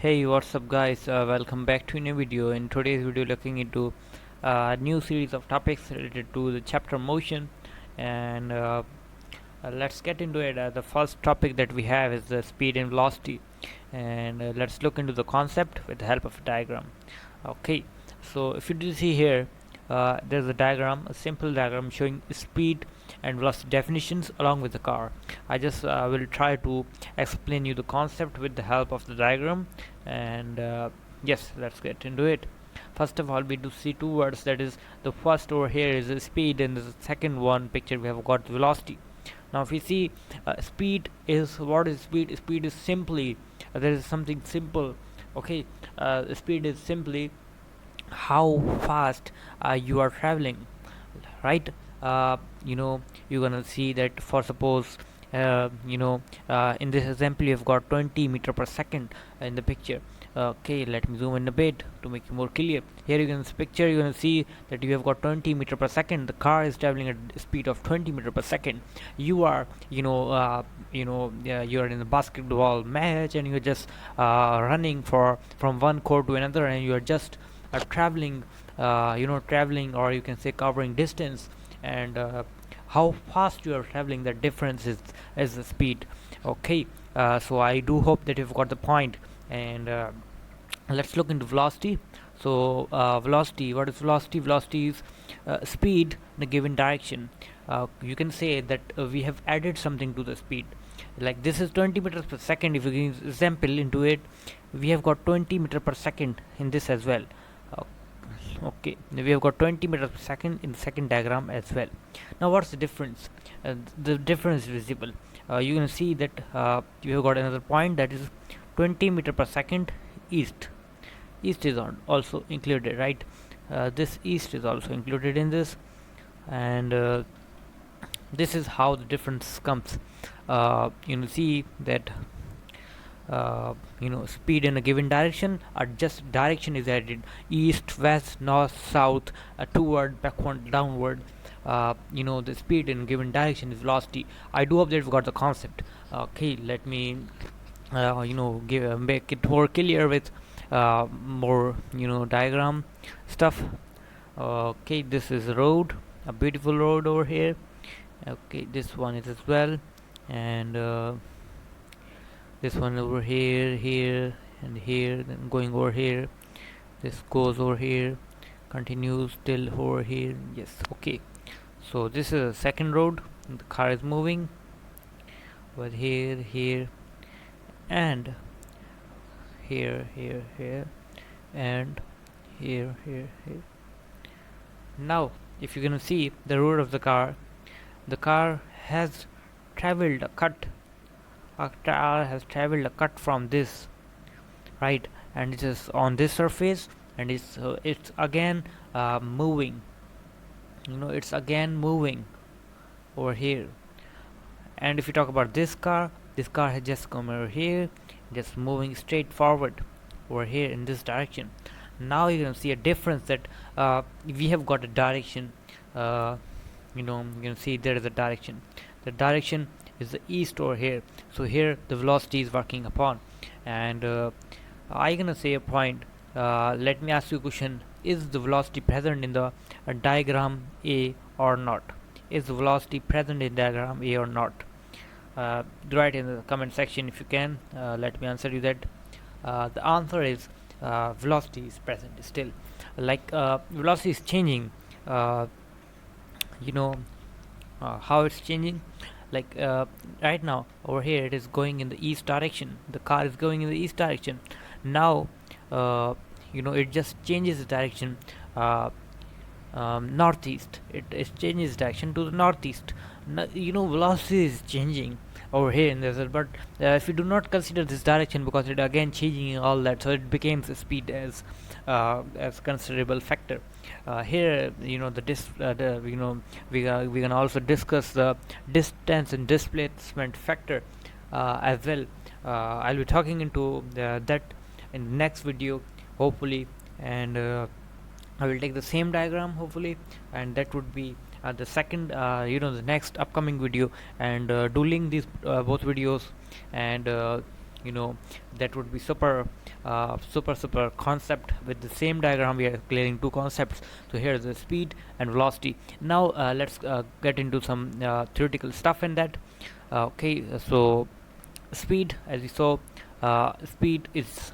Hey, what's up, guys? Welcome back to a new video. In today's video, looking into a new series of topics related to the chapter motion, and let's get into it. The first topic that we have is the speed and velocity, and let's look into the concept with the help of a diagram. Okay, so if you do see here, there's a diagram, a simple diagram showing speed and velocity definitions along with the car. I just will try to explain you the concept with the help of the diagram, and yes, let's get into it. First of all, we do see two words, that is, the first over here is the speed, and the second one picture we have got velocity. Now if we see, speed is, what is speed? Speed is simply, there is something simple. Okay, speed is simply how fast you are traveling, right? You're gonna see that, for suppose, in this example you've got 20 meter per second in the picture. Okay, let me zoom in a bit to make it more clear. Here you can picture, you're gonna see that you have got 20 meter per second. The car is traveling at a speed of 20 meter per second. You are, you're in a basketball match, and you're just running from one court to another, and you're just traveling, traveling, or you can say covering distance, and how fast you are traveling, the difference is the speed. Okay, so I do hope that you've got the point, and let's look into velocity. So velocity, what is velocity? Velocity is speed in a given direction. You can say that we have added something to the speed, like this is 20 meters per second. If you give example into it, we have got 20 meter per second in this as well. uh, okay, we have got 20 meters per second in the second diagram as well. Now what's the difference? The difference is visible. You can see that you have got another point, that is 20 meter per second east. East is also included, right? This east is also included in this, and this is how the difference comes. You see that speed in a given direction, or just direction is added: east, west, north, south, toward, backward, downward. The speed in a given direction is velocity. I do hope that you've got the concept. Okay, let me give make it more clear with more diagram stuff. Okay, this is a road, a beautiful road over here. Okay, this one is as well, and this one over here, here, and here, then going over here. This goes over here, continues till over here. Yes, okay. So this is a second road. The car is moving over here, here, and here, here, here, and here, here, here. Now, if you're gonna see the road of the car has traveled a cut. A car has traveled a cut from this, right? And it is on this surface, and it's again moving. It's again moving over here. And if you talk about this car has just come over here, just moving straight forward over here in this direction. Now you can see a difference, that we have got a direction. You can see there is a direction. The direction is the east over here. So here the velocity is working upon, and I'm gonna say a point. Let me ask you a question: is the velocity present in the diagram A or not? Is the velocity present in diagram A or not? Write in the comment section if you can. Let me answer you that. The answer is velocity is present still. Like velocity is changing. How it's changing? Like right now over here it is going in the east direction. The car is going in the east direction. Now it just changes the direction. Northeast, it changes direction to the northeast. Velocity is changing over here in this, but if you do not consider this direction, because it again changing all that, so it becomes speed as considerable factor. Here we can also discuss the distance and displacement factor as well. I'll be talking into that in the next video, hopefully, and I will take the same diagram hopefully, and that would be the second, the next upcoming video, and do link these both videos, and you know, that would be super super concept. With the same diagram we are clearing two concepts. So here's the speed and velocity. Now let's get into some theoretical stuff in that. So speed, as we saw, speed is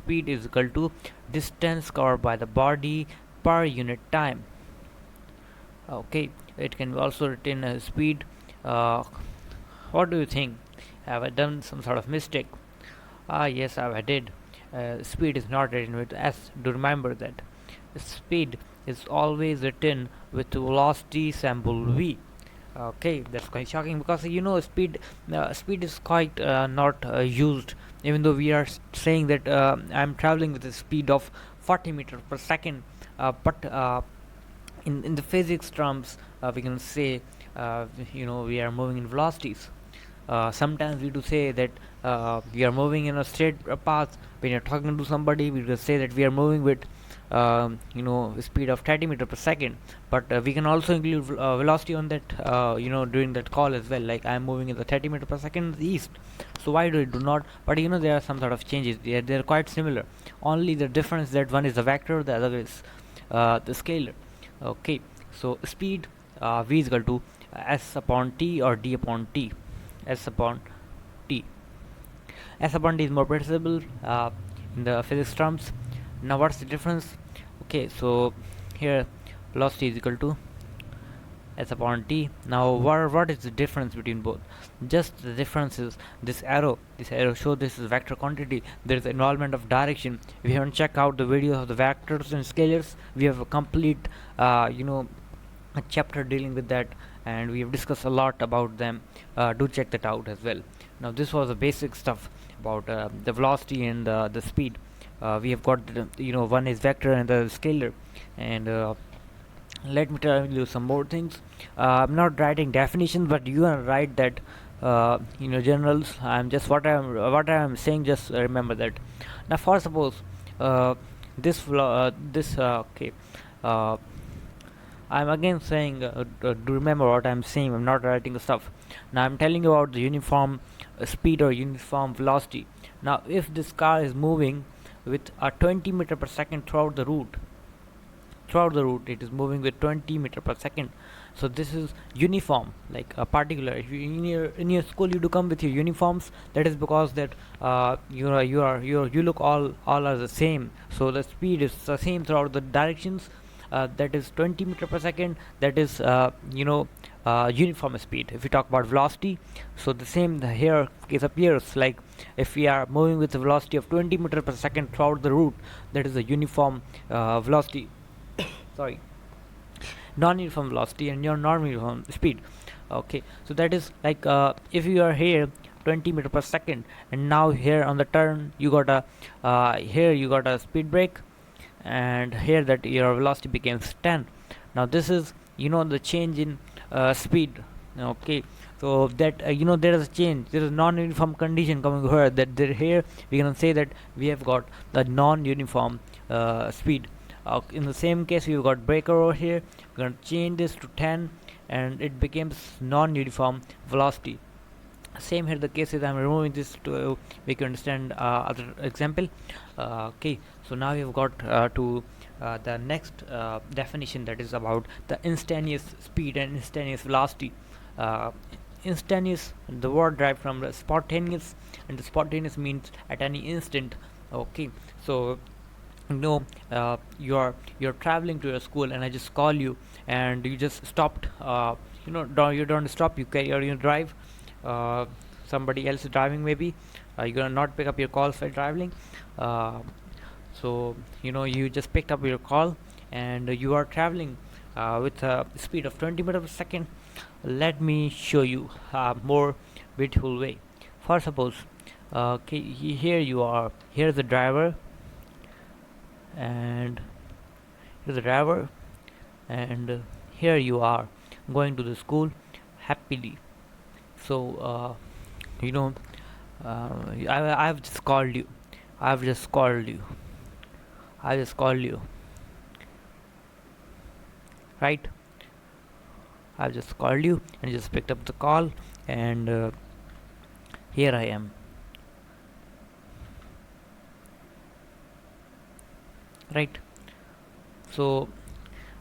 equal to distance covered by the body per unit time. Okay, it can be also written as speed. What do you think? Have I done some sort of mistake? Yes, I did. Speed is not written with s. Do remember that speed is always written with velocity symbol v. Okay, that's quite shocking, because speed is quite not used, even though we are saying that I'm traveling with a speed of 40 meters per second. But in the physics terms, we can say, we are moving in velocities. Sometimes we do say that we are moving in a straight path. When you're talking to somebody, we will say that we are moving with speed of 30 meter per second. But we can also include velocity on that, during that call as well, like I'm moving in the 30 meter per second east. So why do it do not? But there are some sort of changes. They're quite similar, only the difference that one is a vector, the other is the scalar. Okay, so speed, v is equal to s upon t or d upon t. S upon t. S upon t is more predictable in the physics terms. Now what's the difference? Okay, so here velocity is equal to s upon t. Now what is the difference between both? Just the difference is this arrow. This arrow shows this is vector quantity. There is involvement of direction. If you haven't checked out the videos of the vectors and scalars, we have a complete a chapter dealing with that, and we have discussed a lot about them. Do check that out as well. Now this was the basic stuff about the velocity and the speed. We have got one is vector and the scalar, and let me tell you some more things. I'm not writing definitions, but you are right that generals. I'm just what I'm saying. Just remember that. Now, for suppose okay. I'm again saying, do remember what I'm saying. I'm not writing the stuff. Now I'm telling you about the uniform speed or uniform velocity. Now, if this car is moving with a 20 meter per second throughout the route, it is moving with 20 meter per second. So this is uniform, like a particular. If you in your school you do come with your uniforms, that is because that you look all are the same. So the speed is the same throughout the directions. That is 20 meter per second. That is uniform speed. If we talk about velocity, so the same here case appears, like if we are moving with a velocity of 20 meter per second throughout the route, that is a uniform velocity. Sorry, non-uniform velocity and your non-uniform speed. Okay, so that is like if you are here 20 meter per second, and now here on the turn you got a speed break, and here that your velocity becomes 10. Now this is the change in speed. Okay, so that there is a change, there is non-uniform condition coming here, that there here we can say that we have got the non-uniform speed. In the same case, we've got breaker over here. We're going to change this to 10, and it becomes non-uniform velocity. Same here the case is I'm removing this to make you understand other example. Okay, so now we've got to the next definition, that is about the instantaneous speed and instantaneous velocity. Instantaneous, the word derived from the spontaneous, and the spontaneous means at any instant. Okay, so you're traveling to your school, and I just call you, and you just stopped. You don't stop, you carry or you drive. Somebody else is driving, maybe you're gonna not pick up your calls while driving. So you just picked up your call, and you are traveling with a speed of 20 meters per second. Let me show you a more beautiful way. For suppose, okay, here you are, here's the driver, and here you are going to the school happily. So I've just called you. Right? I've just called you, and just picked up the call, and here I am. right? So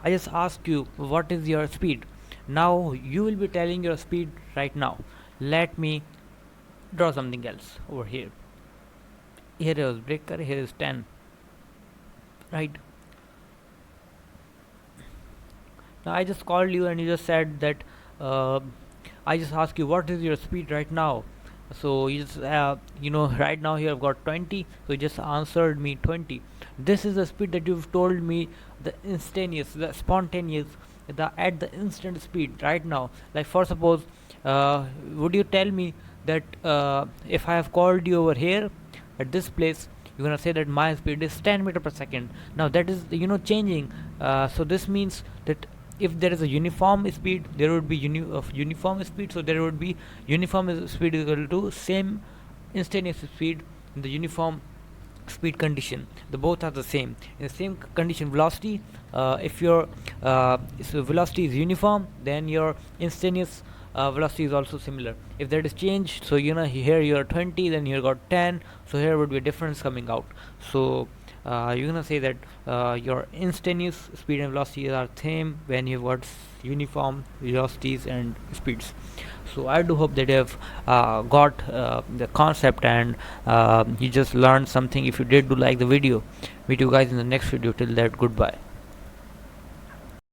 I just ask you, what is your speed? Now you will be telling your speed right now. Let me draw something else over here. Here is breaker, here is 10, right? Now I just called you and you just said that uh, I just asked you what is your speed right now. So you just right now here I've got 20, so you just answered me 20. This is the speed that you've told me, the instantaneous, the spontaneous, the at the instant speed right now. Like for suppose, would you tell me that if I have called you over here at this place, you're gonna say that my speed is 10 meter per second. Now that is changing. So this means that if there is a uniform speed, there would be uniform speed. So there would be uniform speed is equal to same instantaneous speed in the uniform speed condition. The both are the same in the same condition. Velocity, if your velocity is uniform, then your instantaneous velocity is also similar. If that is changed, so here you are 20, then you got 10, so here would be a difference coming out. So you're gonna say that your instantaneous speed and velocity are same when you've got uniform velocities and speeds. So I do hope that you have got the concept, and you just learned something. If you did, do like the video. Meet you guys in the next video. Till that, goodbye.